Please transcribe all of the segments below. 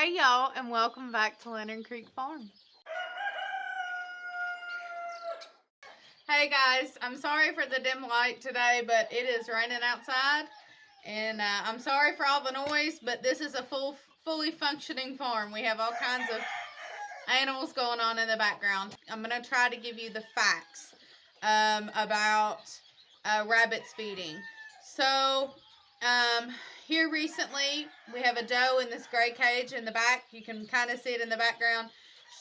Hey y'all, and welcome back to Lantern Creek Farm. Hey guys, I'm sorry for the dim light today, but it is raining outside, and I'm sorry for all the noise, but this is a fully functioning farm. We have all kinds of animals going on in the background. I'm going to try to give you the facts about rabbits feeding. So, here recently, we have a doe in this gray cage in the back. You can kind of see it in the background.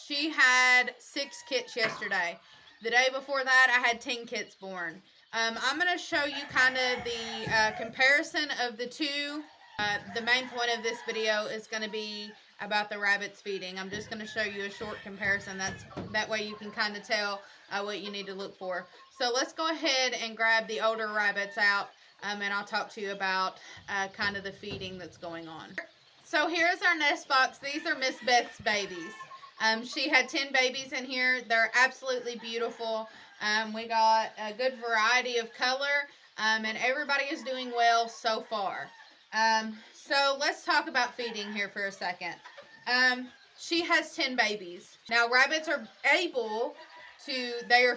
She had 6 kits yesterday. The day before that, I had 10 kits born. I'm going to show you kind of the comparison of the two. The main point of this video is going to be about the rabbits feeding. I'm just going to show you a short comparison. That way you can kind of tell what you need to look for. So let's go ahead and grab the older rabbits out, and I'll talk to you about kind of the feeding that's going on. So here's our nest box. These are Miss Beth's babies. She had 10 babies in here. They're absolutely beautiful. We got a good variety of color, and everybody is doing well so far. So let's talk about feeding here for a second. She has 10 babies. Now, rabbits are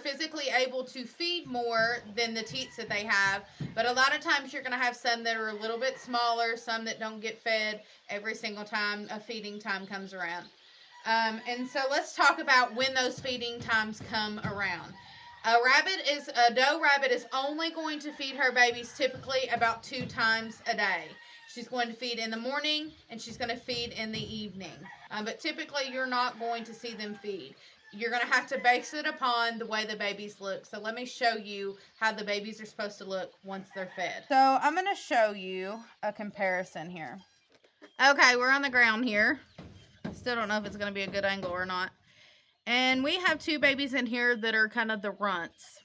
physically able to feed more than the teats that they have, but a lot of times you're going to have some that are a little bit smaller, some that don't get fed every single time a feeding time comes around. And so let's talk about when those feeding times come around. A doe rabbit is only going to feed her babies typically about 2 times a day. She's going to feed in the morning and she's going to feed in the evening. But typically you're not going to see them feed. You're going to have to base it upon the way the babies look. So let me show you how the babies are supposed to look once they're fed. So I'm going to show you a comparison here. Okay, we're on the ground here. I still don't know if it's going to be a good angle or not. And we have 2 babies in here that are kind of the runts.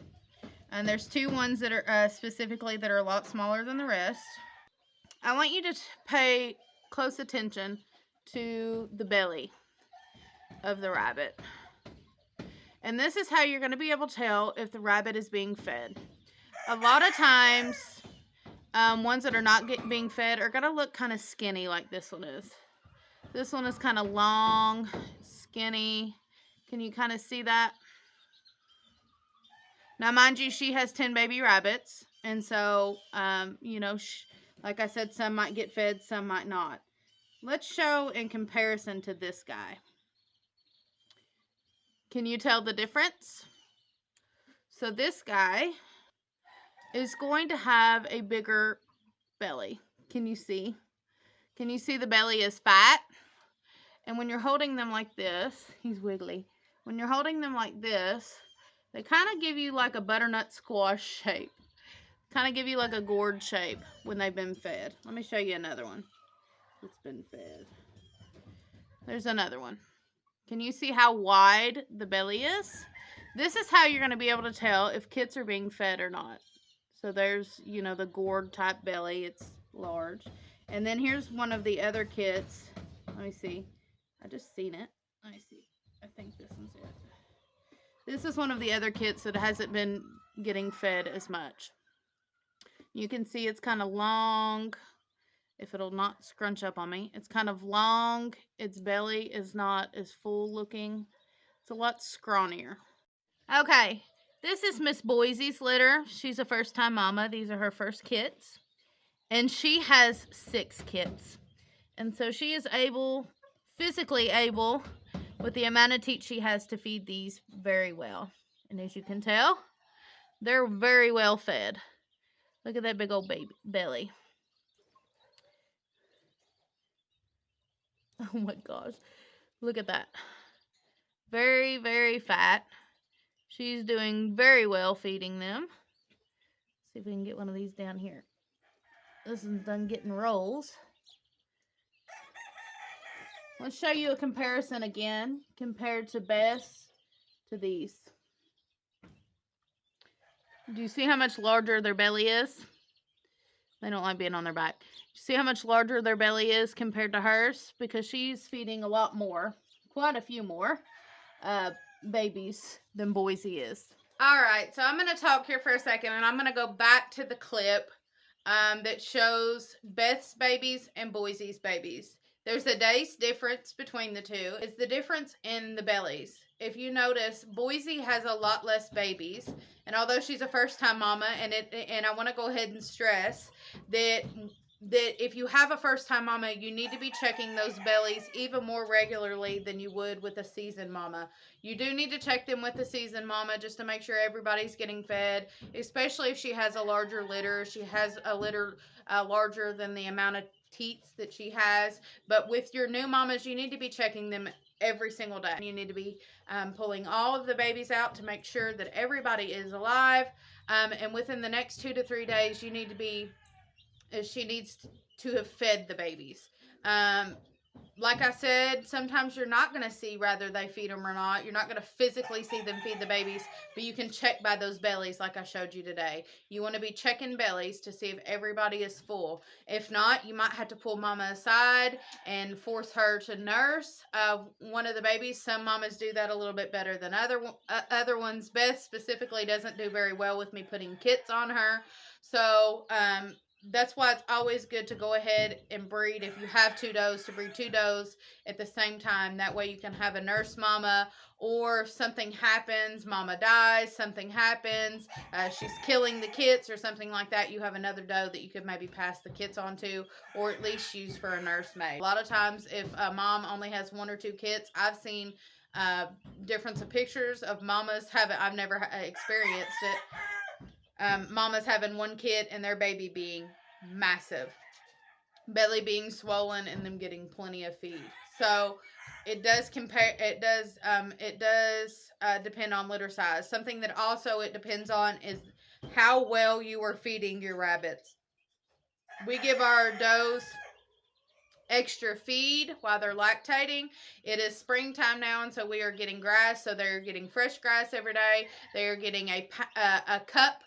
And there's 2 ones that are specifically that are a lot smaller than the rest. I want you to pay close attention to the belly of the rabbit. And this is how you're going to be able to tell if the rabbit is being fed. A lot of times, ones that are not being fed are going to look kind of skinny like this one is. This one is kind of long, skinny. Can you kind of see that? Now, mind you, she has 10 baby rabbits. And so, like I said, some might get fed, some might not. Let's show in comparison to this guy. Can you tell the difference? So this guy is going to have a bigger belly. Can you see? Can you see the belly is fat? And when you're holding them like this, he's wiggly. When you're holding them like this, they kind of give you like a butternut squash shape. Kind of give you like a gourd shape when they've been fed. Let me show you another one that's been fed. There's another one. Can you see how wide the belly is? This is how you're going to be able to tell if kits are being fed or not. So there's, the gourd type belly. It's large. And then here's one of the other kits. Let me see. I just seen it. Let me see. I think this one's it. This is one of the other kits that hasn't been getting fed as much. You can see it's kind of long. If it'll not scrunch up on me. It's kind of long. Its belly is not as full looking. It's a lot scrawnier. Okay. This is Miss Boise's litter. She's a first-time mama. These are her first kits. And she has 6 kits. And so she is physically able, with the amount of teat she has, to feed these very well. And as you can tell, they're very well fed. Look at that big old belly. Oh my gosh. Look at that. Very, very fat. She's doing very well feeding them. Let's see if we can get one of these down here. This is done getting rolls. Let's show you a comparison again compared to Beth's to these. Do you see how much larger their belly is? They don't like being on their back. See how much larger their belly is compared to hers? Because she's feeding a lot more, quite a few more babies than Boise is. All right, so I'm going to talk here for a second, and I'm going to go back to the clip that shows Beth's babies and Boise's babies. There's a day's difference between the two. It's the difference in the bellies. If you notice, Boise has a lot less babies, and although she's a first-time mama, and I want to go ahead and stress that if you have a first-time mama, you need to be checking those bellies even more regularly than you would with a seasoned mama. You do need to check them with the seasoned mama just to make sure everybody's getting fed, especially if she has a larger litter. She has a litter larger than the amount of teats that she has. But with your new mamas, you need to be checking them every single day. You need to be pulling all of the babies out to make sure that everybody is alive. And within the next 2 to 3 days, you need to be, she needs to have fed the babies. Like I said, sometimes you're not going to see whether they feed them or not. You're not going to physically see them feed the babies, but you can check by those bellies like I showed you today. You want to be checking bellies to see if everybody is full. If not, you might have to pull mama aside and force her to nurse one of the babies. Some mamas do that a little bit better than other ones. Beth specifically doesn't do very well with me putting kits on her. So, that's why it's always good to go ahead and breed. If you have 2 does, to breed 2 does at the same time. That way you can have a nurse mama, or if something happens, mama dies, something happens, she's killing the kits or something like that, you have another doe that you could maybe pass the kits on to, or at least use for a nursemaid. A lot of times if a mom only has 1 or 2 kits, I've seen difference of pictures of mamas I've never experienced it. Mamas having 1 kid and their baby being massive, belly being swollen, and them getting plenty of feed. So it does depend on litter size. Something that also it depends on is how well you are feeding your rabbits. We give our does extra feed while they're lactating. It is springtime now, and so we are getting grass. So they're getting fresh grass every day. They are getting a cup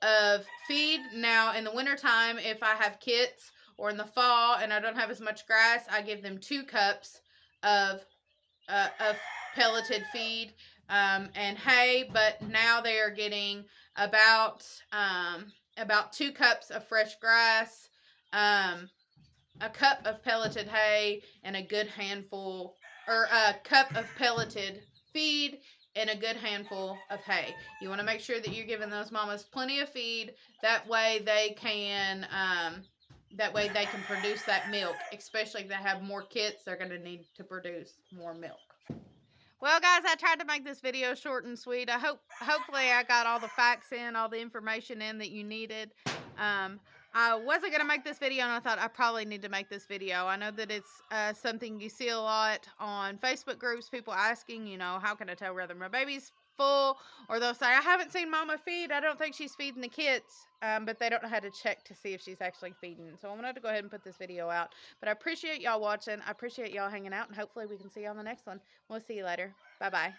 of feed. Now in the wintertime, if I have kits, or in the fall and I don't have as much grass, I give them 2 cups of pelleted feed and hay. But now they are getting about 2 cups of fresh grass, a cup of pelleted hay, and a good handful, or a cup of pelleted feed and a good handful of hay. You want to make sure that you're giving those mamas plenty of feed. That way they can produce that milk. Especially if they have more kits, they're going to need to produce more milk. Well, guys, I tried to make this video short and sweet. Hopefully I got all the facts in, all the information in that you needed. I wasn't going to make this video, and I thought I probably need to make this video. I know that it's something you see a lot on Facebook groups, people asking, how can I tell whether my baby's full, or they'll say, I haven't seen mama feed, I don't think she's feeding the kits, but they don't know how to check to see if she's actually feeding. So I'm going to go ahead and put this video out. But I appreciate y'all watching. I appreciate y'all hanging out, and hopefully we can see you on the next one. We'll see you later. Bye-bye.